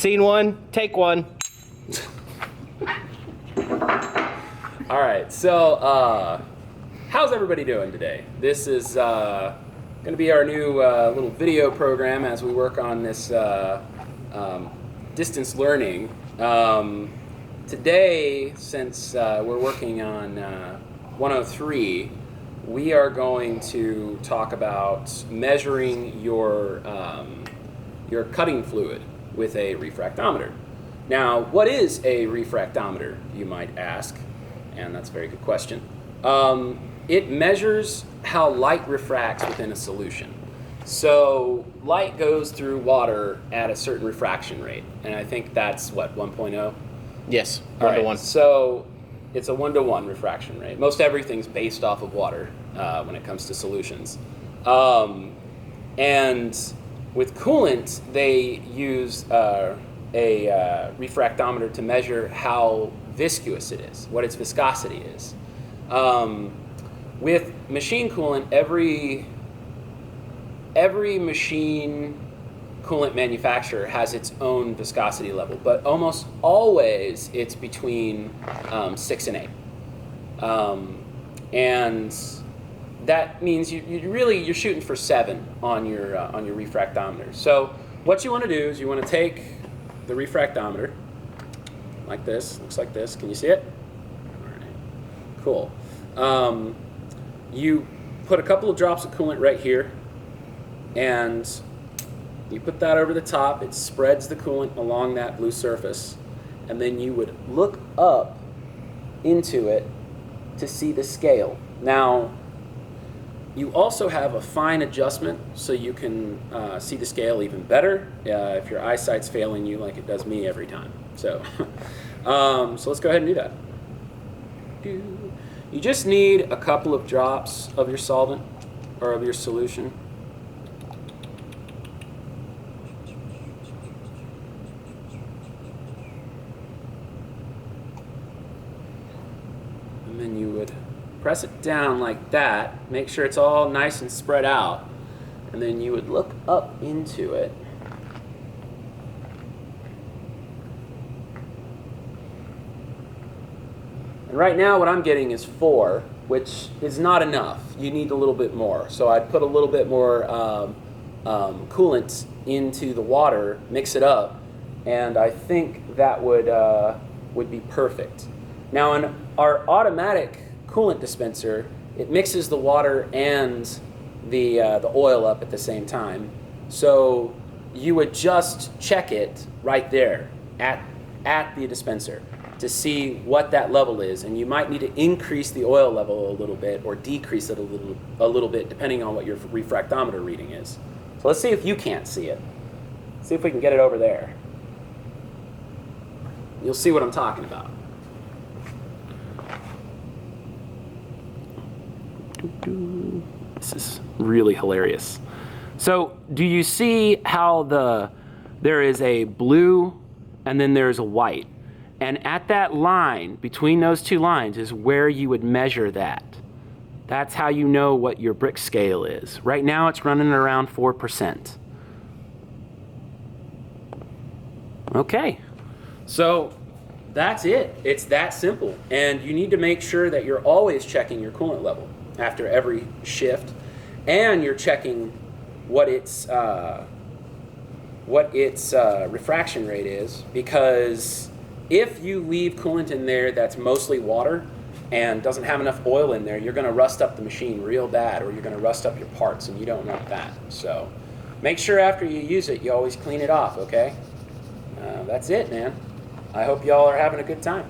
Scene one, take one. All right, so how's everybody doing today? This is going to be our new little video program as we work on this distance learning. Today, since we're working on 103, we are going to talk about measuring your cutting fluid with a refractometer. Now, what is a refractometer, you might ask? And that's a very good question. It measures how light refracts within a solution. So light goes through water at a certain refraction rate, and I think that's what, 1.0? Yes, 1 to 1. So it's a 1-to-1 refraction rate. Most everything's based off of water when it comes to solutions. And with coolant, they use a refractometer to measure how viscous it is, what its viscosity is. With machine coolant, every machine coolant manufacturer has its own viscosity level, but almost always it's between 6 and 8. And that means you're shooting for 7 on your refractometer. So what you want to do is you want to take the refractometer like this. Looks like this. Can you see it? All right. Cool. You put a couple of drops of coolant right here, and you put that over the top. It spreads the coolant along that blue surface, and then you would look up into it to see the scale. Now, you also have a fine adjustment so you can see the scale even better if your eyesight's failing you like it does me every time. So, so let's go ahead and do that. You just need a couple of drops of your solvent or of your solution. And then you would press it down like that, make sure it's all nice and spread out, and then you would look up into it. And right now what I'm getting is 4, which is not enough. You need a little bit more. So I'd put a little bit more coolant into the water, mix it up, and I think that would be perfect. Now in our automatic coolant dispenser, it mixes the water and the oil up at the same time. So you would just check it right there at the dispenser to see what that level is, and you might need to increase the oil level a little bit or decrease it a little bit depending on what your refractometer reading is. So let's see if you can't see it. See if we can get it over there. You'll see what I'm talking about. This is really hilarious. So do you see how there is a blue and then there's a white? And at that line, between those two lines, is where you would measure that. That's how you know what your brick scale is. Right now it's running around 4%. Okay, so that's it. It's that simple. And you need to make sure that you're always checking your coolant level after every shift, and you're checking what its refraction rate is, because if you leave coolant in there that's mostly water and doesn't have enough oil in there, you're going to rust up the machine real bad, or you're going to rust up your parts, and you don't want that. So make sure after you use it, you always clean it off, okay? That's it, man. I hope y'all are having a good time.